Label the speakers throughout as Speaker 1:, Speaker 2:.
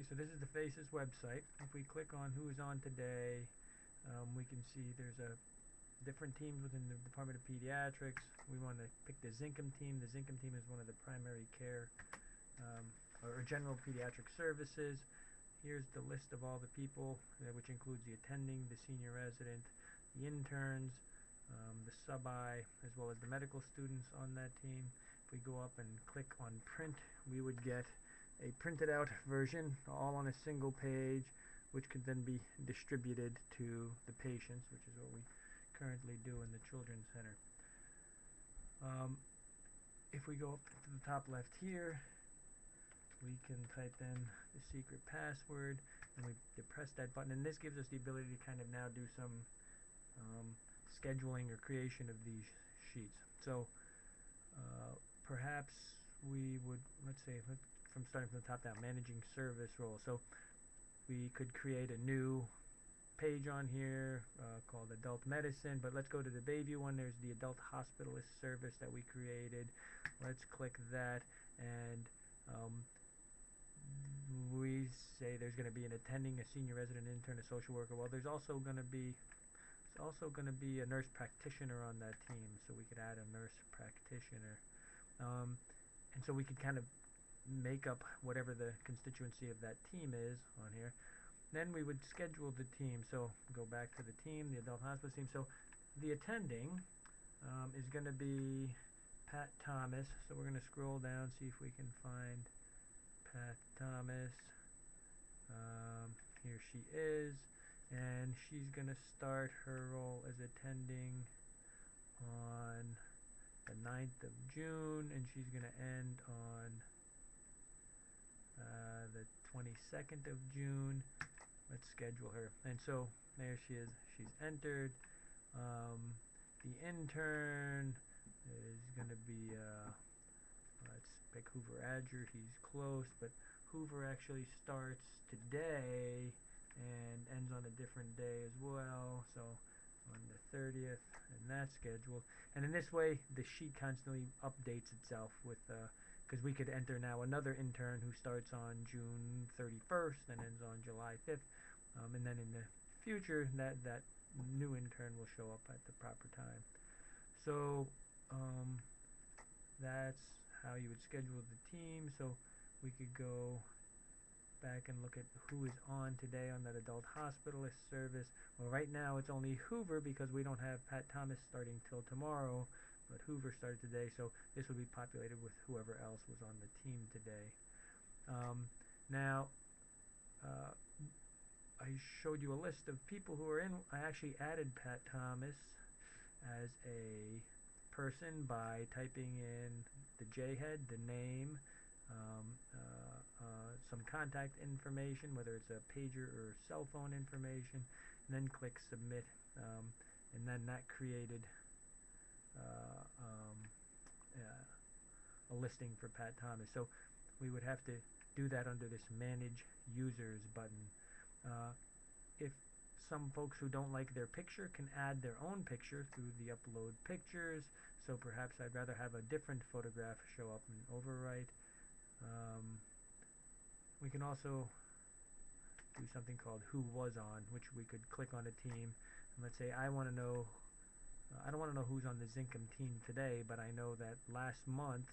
Speaker 1: so this is the Phaces website. If we click on who's on today, we can see there's different teams within the Department of Pediatrics. We want to pick the Zinkum team. The Zinkum team is one of the primary care or general pediatric services. Here's the list of all the people, which includes the attending, the senior resident, the interns, the sub-I, as well as the medical students on that team. If we go up and click on print, we would get a printed out version all on a single page, which could then be distributed to the patients, which is what we currently do in the Children's Center. If we go up to the top left here, we can type in the secret password and we depress that button, and this gives us the ability to kind of now do some scheduling or creation of these sheets. So perhaps we would, let's say, from starting from the top down, managing service role. So we could create a new page on here called adult medicine, but let's go to the baby one. There's the adult hospitalist service that we created. Let's click that, and we say there's going to be an attending, a senior resident, intern, a social worker. Well, there's also going to be a nurse practitioner on that team, so we could add a nurse practitioner, and so we could kind of make up whatever the constituency of that team is on here. Then we would schedule the team. So go back to the team, the adult hospice team. So the attending is going to be Pat Thomas. So we're going to scroll down, see if we can find Pat Thomas. Here she is, and she's going to start her role as attending on the 9th of June, and she's going to end on the 22nd of June. Let's schedule her. And so there she is. She's entered. The intern is going to be, let's pick Hoover Adger. He's close, but Hoover actually starts today and ends on a different day as well. So on the 30th, and that's scheduled. And in this way, the sheet constantly updates itself with because we could enter now another intern who starts on June 31st and ends on July 5th, and then in the future that new intern will show up at the proper time. So that's how you would schedule the team. So we could go back and look at who is on today on that adult hospitalist service. Well, right now it's only Hoover because we don't have Pat Thomas starting till tomorrow, but Hoover started today, so this would be populated with whoever else was on the team today. Now, I showed you a list of people who are in. I actually added Pat Thomas as a person by typing in the J-head, the name, some contact information, whether it's a pager or cell phone information, and then click submit, and then that created a listing for Pat Thomas. So we would have to do that under this manage users button. If some folks who don't like their picture can add their own picture through the upload pictures, so perhaps I'd rather have a different photograph show up and overwrite. We can also do something called who was on, which we could click on a team, and let's say I want to know, I don't want to know who's on the Zinkum team today, but I know that last month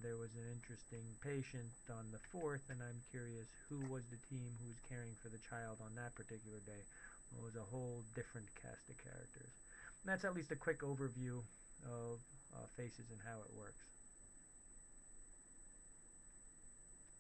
Speaker 1: there was an interesting patient on the 4th, and I'm curious who was the team who was caring for the child on that particular day. Well, it was a whole different cast of characters. And that's at least a quick overview of Phaces and how it works.